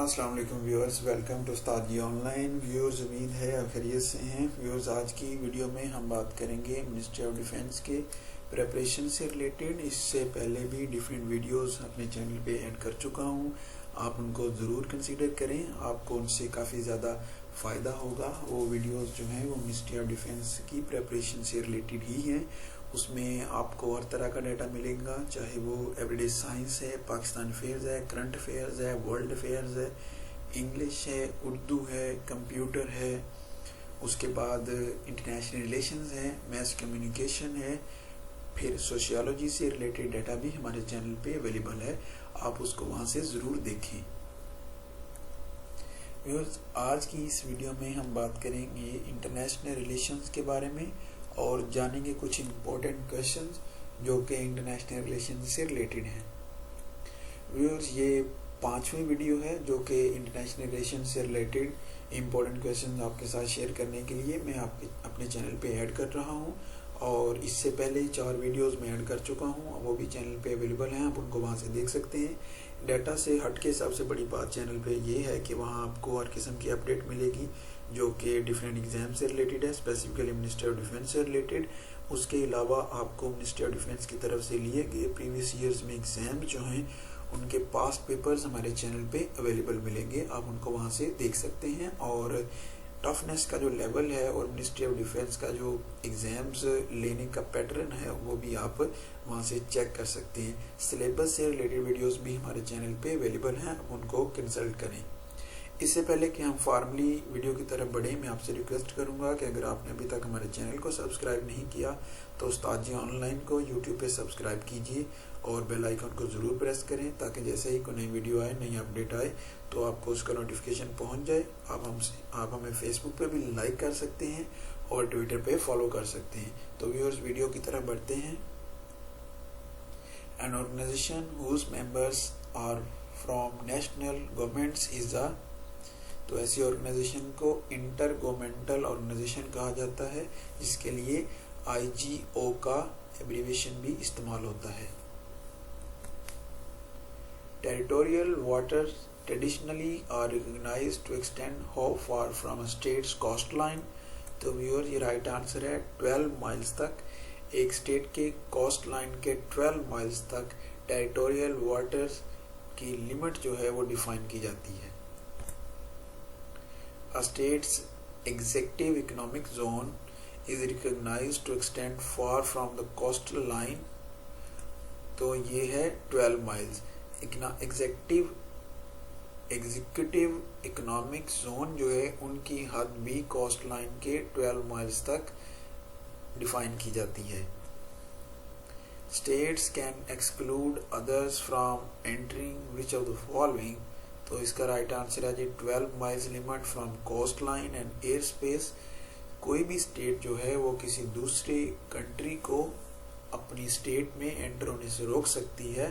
अस्सलाम वालेकुम viewers, welcome to Ustad ji online. Viewers, उम्मीद है आप खैरियत से हैं। व्यूअर्स, आज की वीडियो में हम बात करेंगे मिनिस्ट्री ऑफ डिफेंस के प्रिपरेशन से रिलेटेड। इससे पहले भी डिफरेंट वीडियोस अपने चैनल पे ऐड कर चुका हूं, आप उनको ज़रूर कंसीडर करें, आपको उनसे काफ़ी ज़्यादा फ़ायदा होगा। वो वीडियोस जो हैं वो मिनिस्ट्री ऑफ डिफेंस की प्रिपरेशन से रिलेटेड ही हैं। उसमें आपको हर तरह का डाटा मिलेगा, चाहे वो एवरीडे साइंस है, पाकिस्तान अफेयर्स है, करंट अफेयर्स है, वर्ल्ड अफेयर्स है, इंग्लिश है, उर्दू है, कंप्यूटर है, उसके बाद इंटरनेशनल रिलेशंस है, मैस कम्युनिकेशन है, फिर सोशियोलॉजी से रिलेटेड डाटा भी हमारे चैनल पे अवेलेबल है, आप उसको वहाँ से ज़रूर देखें। आज की इस वीडियो में हम बात करेंगे इंटरनेशनल रिलेशंस के बारे में और जानेंगे कुछ इम्पोर्टेंट क्वेश्चंस जो कि इंटरनेशनल रिलेशन से रिलेटेड हैं। व्यूअर्स, ये 5वीं वीडियो है जो कि इंटरनेशनल रिलेशन से रिलेटेड इम्पोर्टेंट क्वेश्चंस आपके साथ शेयर करने के लिए मैं आपके अपने चैनल पे ऐड कर रहा हूँ। और इससे पहले 4 वीडियोस में ऐड कर चुका हूँ, वो भी चैनल पे अवेलेबल हैं, आप उनको वहाँ से देख सकते हैं। डाटा से हट के सबसे बड़ी बात चैनल पे ये है कि वहाँ आपको हर किस्म की अपडेट मिलेगी जो कि डिफरेंट एग्जाम से रिलेटेड है, स्पेसिफिकली मिनिस्ट्री ऑफ डिफेंस से रिलेटेड। उसके अलावा आपको मिनिस्ट्री ऑफ डिफेंस की तरफ से लिए गए प्रीवियस ईयर्स में एग्जाम जो हैं उनके पास्ट पेपर्स हमारे चैनल पे अवेलेबल मिलेंगे, आप उनको वहाँ से देख सकते हैं। और टफनेस का जो लेवल है और मिनिस्ट्री ऑफ डिफेंस का जो एग्जाम्स लेने का पैटर्न है वो भी आप वहाँ से चेक कर सकते हैं। सिलेबस से रिलेटेड वीडियोस भी हमारे चैनल पे अवेलेबल हैं, आप उनको कंसल्ट करें। इससे पहले कि हम फॉर्मली वीडियो की तरफ बढ़ें, मैं आपसे रिक्वेस्ट करूंगा कि अगर आपने अभी तक हमारे चैनल को सब्सक्राइब नहीं किया तो उस्ताद जी ऑनलाइन को यूट्यूब पे सब्सक्राइब कीजिए और बेल आइकन को ज़रूर प्रेस करें ताकि जैसे ही कोई नई वीडियो आए, नई अपडेट आए तो आपको उसका नोटिफिकेशन पहुंच जाए। आप हमें फेसबुक पे भी लाइक कर सकते हैं और ट्विटर पे फॉलो कर सकते हैं। तो व्यूअर्स, वीडियो की तरफ बढ़ते हैं। An organization whose members are from national governments is a, तो ऐसी ऑर्गेनाइजेशन को इंटर गवर्नमेंटल ऑर्गेनाइजेशन कहा जाता है, जिसके लिए IGO का एब्रीविएशन भी इस्तेमाल होता है। Territorial water traditionally are recognized to extend how far from a state's coast line, तो व्यूअर ये राइट आंसर है 12 माइल्स तक। एक स्टेट के कोस्ट लाइन के 12 माइल्स तक टेरिटोरियल वाटर्स की लिमिट जो है वो डिफाइन की जाती है। A state's executive economic zone is recognized to extend far from the coastal line, तो ये है 12 माइल्स। एग्जीक्यूटिव इकोनॉमिक जोन जो है उनकी हद भी कोस्ट लाइन के 12 माइल्स तक डिफाइन की जाती है। States can exclude others from entering which of the following, तो इसका राइट आंसर है जी 12 miles limit from coast line and air space. कोई भी स्टेट जो है वो किसी दूसरे कंट्री को अपनी स्टेट में एंटर होने से रोक सकती है।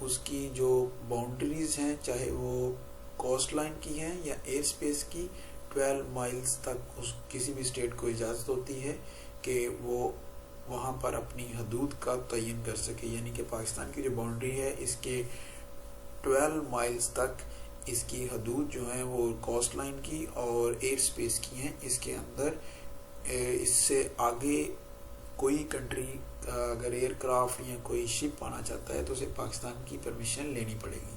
उसकी जो बाउंड्रीज हैं, चाहे वो कोस्ट लाइन की हैं या एयर स्पेस की, 12 माइल्स तक उस किसी भी स्टेट को इजाज़त होती है कि वो वहाँ पर अपनी हदूद का तयन कर सके। यानी कि पाकिस्तान की जो बाउंड्री है इसके 12 माइल्स तक इसकी हदूद जो है वो कोस्ट लाइन की और एयर स्पेस की हैं। इसके अंदर इससे आगे कोई कंट्री अगर एयरक्राफ्ट या कोई शिप आना चाहता है तो उसे पाकिस्तान की परमिशन लेनी पड़ेगी।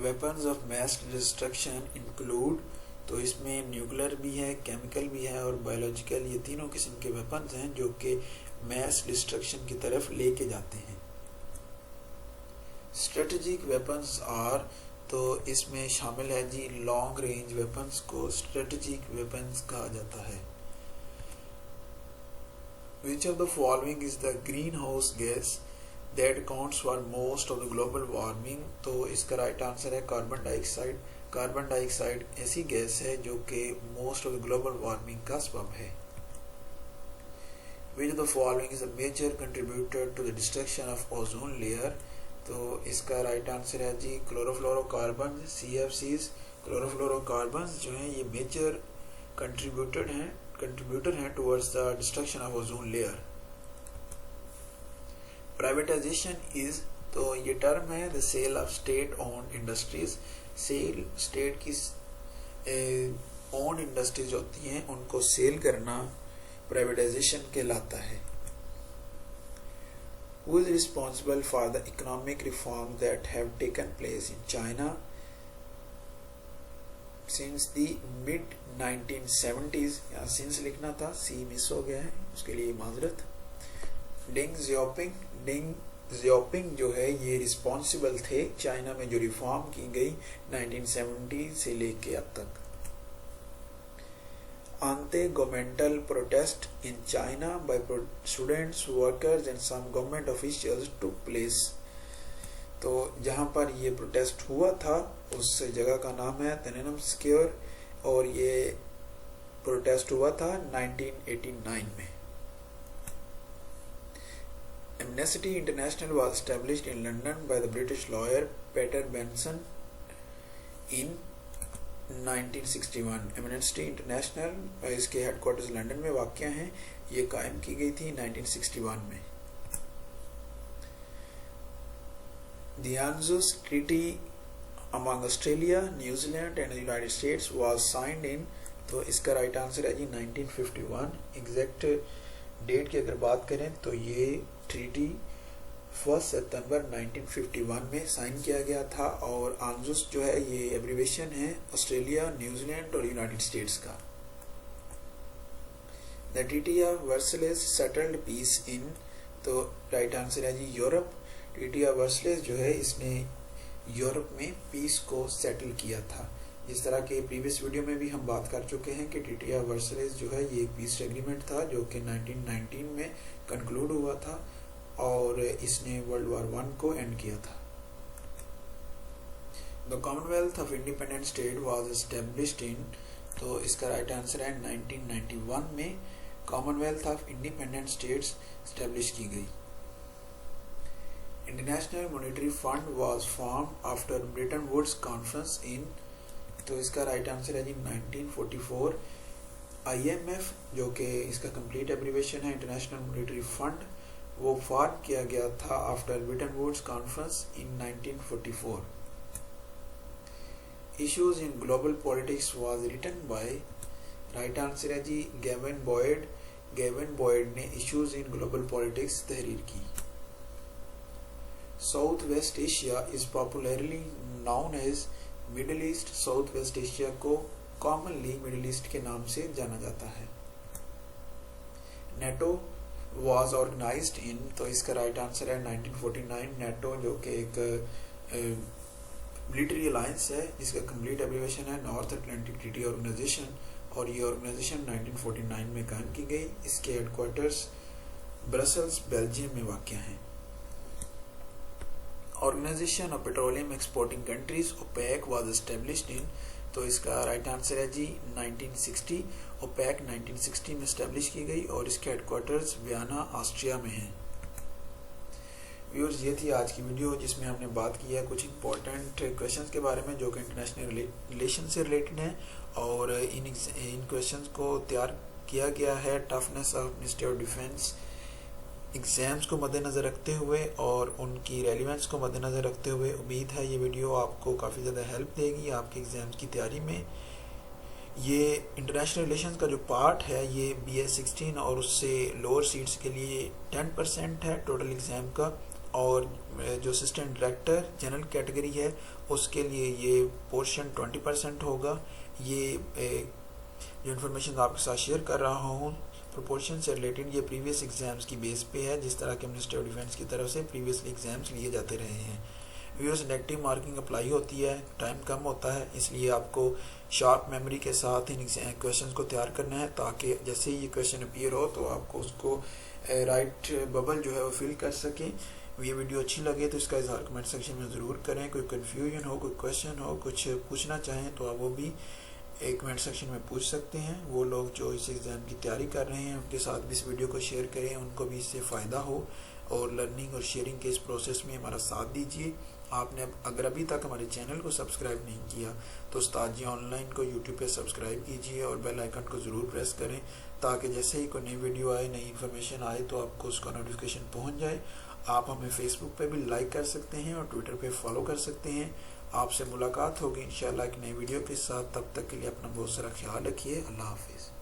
Weapons of mass destruction include, तो इसमें न्यूक्लियर भी है, केमिकल भी है और बायोलॉजिकल, ये तीनों किस्म के वेपन्स हैं जो कि मैस डिस्ट्रक्शन की तरफ लेके जाते हैं। स्ट्रेटेजिक वेपन्स आर, तो इसमें शामिल है जी लॉन्ग रेंज वेपन्स को स्ट्रेटेजिक वेपन्स कहा जाता है। Which of the following is the greenhouse gas that accounts for most of the global warming, तो इसका राइट आंसर है कार्बन डाइऑक्साइड। कार्बन डाइऑक्साइड ऐसी गैस है जो कि most of the global warming का सबब है। Which of the following is a major contributor to the destruction of ozone layer, तो इसका राइट आंसर है जी क्लोरोफ्लोरोकार्बन, CFCs। क्लोरोफ्लोरोकार्बन जो हैं ये मेजर कंट्रीब्यूटर हैं towards the destruction of ozone layer. Privatization is, तो ये टर्म है the sale of state owned industries. Sale state की ओन्ड इंडस्ट्रीज होती हैं उनको सेल करना प्राइवेटाइजेशन कहलाता है। Who is responsible for the economic reforms that have taken place in China since the mid 1970s? यहाँ since लिखना था, C मिस हो गया है, उसके लिए माजरत। डेंग जियाओपिंग जो है ये रिस्पॉन्सिबल थे चाइना में जो रिफॉर्म की गई 1970 से लेके अब तक। Anti-governmental protest in China by students, workers and some government officials took place। तो जहाँ पर ये प्रोटेस्ट हुआ था उस जगह का नाम है तिएननमेन स्क्वायर और ये प्रोटेस्ट हुआ था 1989 में। Amnesty International was established in London by the British lawyer Peter Benson in 1961। Amnesty international इसके हेडक्वार्टर्स लंदन में वाक़या हैं, ये कायम की गई थी 1961 में। The ANZUS Treaty among Australia, New Zealand and the United States was signed in, तो इसका राइट आंसर है जी 1951। एग्जैक्ट डेट की अगर बात करें तो ये ट्रीटी 1 सितंबर 1951 में साइन किया गया था और आंजुस जो है ये एब्रिवेशन है ऑस्ट्रेलिया, न्यूजीलैंड और यूनाइटेड स्टेट्स का। The treaty of Versailles settled peace in, तो राइट आंसर है जी यूरोप। ट्रीटी ऑफ वर्सलेस जो है इसने यूरोप में पीस को सेटल किया था। इस तरह के प्रीवियस वीडियो में भी हम बात कर चुके हैं कि ट्रीटी ऑफ वर्सलेस जो है ये पीस एग्रीमेंट था जो कि 1919 में कंक्लूड हुआ था और इसने वर्ल्ड वॉर 1 को एंड किया था। The Commonwealth of Independent State was established in, तो इसका राइट आंसर है 1991 में Commonwealth of Independent States establish की गई। International Monetary Fund was form after Bretton Woods conference in, तो इसका राइट आंसर है जी 1944। IMF जो कि इसका कंप्लीट एब्रिवेशन है इंटरनेशनल मॉनेटरी फंड, वो फॉर्म किया गया था after Bretton Woods conference in 1944। Issues in Global Politics was written by, right answer है जी गेविन बॉयड। गेविन बॉयड ने इश्यूज इन ग्लोबल पॉलिटिक्स तहरीर की। South West Asia is popularly known as Middle East. South West Asia को commonly Middle East के नाम से जाना जाता है। नेटो was organized in, तो इसका राइट आंसर है 1949। नेटो जो कि एक मिलिट्री अलायंस है जिसका कंप्लीट एब्रिवेशन है नॉर्थ अटलांटिक ट्रीटी ऑर्गेनाइजेशन और ये ऑर्गेनाइजेशन 1949 में कायम की गई। इसके हेडक्वार्टर्स ब्रसल्स बेल्जियम में वाक़या हैं। Organization of Petroleum Exporting Countries OPEC was established in, तो इसका राइट आंसर है जी 1960। ओपेक 1960 में एस्टेब्लिश की गई और इसके हेडक्वार्टर्स वियना ऑस्ट्रिया में हैं। व्यूअर्स, ये थी आज की वीडियो जिसमें हमने बात की है कुछ इंपॉर्टेंट क्वेश्चंस के बारे में जो कि इंटरनेशनल रिलेशन से रिलेटेड हैं और इन क्वेश्चंस को तैयार किया गया है toughness of ministry of defence exams को मद्देनज़र रखते हुए और उनकी रेलिवेंस को मद्देनज़र रखते हुए। उम्मीद है ये वीडियो आपको काफ़ी ज़्यादा हेल्प देगी आपके एग्ज़ाम्स की तैयारी में। ये इंटरनेशनल रिलेशंस का जो पार्ट है ये BS16 और उससे लोअर सीट्स के लिए 10% है टोटल एग्ज़ाम का और जो असिस्टेंट डायरेक्टर जनरल कैटेगरी है उसके लिए ये पोर्शन 20% होगा। ये जो इन्फॉर्मेशन आपके साथ शेयर कर रहा हूँ प्रोपोर्शन से रिलेटेड ये प्रीवियस एग्जाम्स की बेस पे है जिस तरह के मिनिस्ट्री ऑफ डिफेंस की तरफ से प्रीवियसली एग्जाम्स लिए जाते रहे हैं। व्यूअर्स, नेगेटिव मार्किंग अप्लाई होती है, टाइम कम होता है, इसलिए आपको शार्प मेमोरी के साथ इन क्वेश्चंस को तैयार करना है ताकि जैसे ही ये क्वेश्चन अपीयर हो तो आपको उसको राइट बबल जो है वो फिल कर सकें। ये वीडियो अच्छी लगे तो इसका इज़हार कमेंट सेक्शन में ज़रूर करें। कोई कन्फ्यूजन हो, कोई क्वेश्चन हो, कुछ पूछना चाहें तो आप वो भी एक कमेंट सेक्शन में पूछ सकते हैं। वो लोग जो इस एग्ज़ाम की तैयारी कर रहे हैं उनके साथ भी इस वीडियो को शेयर करें, उनको भी इससे फ़ायदा हो और लर्निंग और शेयरिंग के इस प्रोसेस में हमारा साथ दीजिए। आपने अगर अभी तक हमारे चैनल को सब्सक्राइब नहीं किया तो उस्ताद जी ऑनलाइन को यूट्यूब पे सब्सक्राइब कीजिए और बेल आइकन को ज़रूर प्रेस करें ताकि जैसे ही कोई नई वीडियो आए, नई इन्फॉर्मेशन आए तो आपको उसका नोटिफिकेशन पहुंच जाए। आप हमें फेसबुक पे भी लाइक कर सकते हैं और ट्विटर पे फॉलो कर सकते हैं। आपसे मुलाकात होगी इंशाल्लाह एक नई वीडियो के साथ। तब तक के लिए अपना बहुत सारा ख्याल रखिए। अल्लाह हाफिज़।